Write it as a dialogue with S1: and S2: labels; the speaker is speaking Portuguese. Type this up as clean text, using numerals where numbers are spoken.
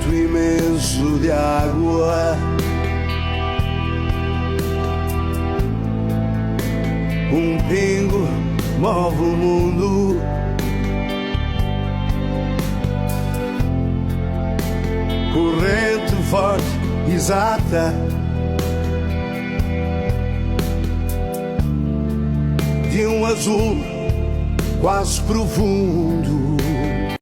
S1: movimento imenso de água. Um pingo move o mundo. Corrente forte, exata, de um azul quase profundo.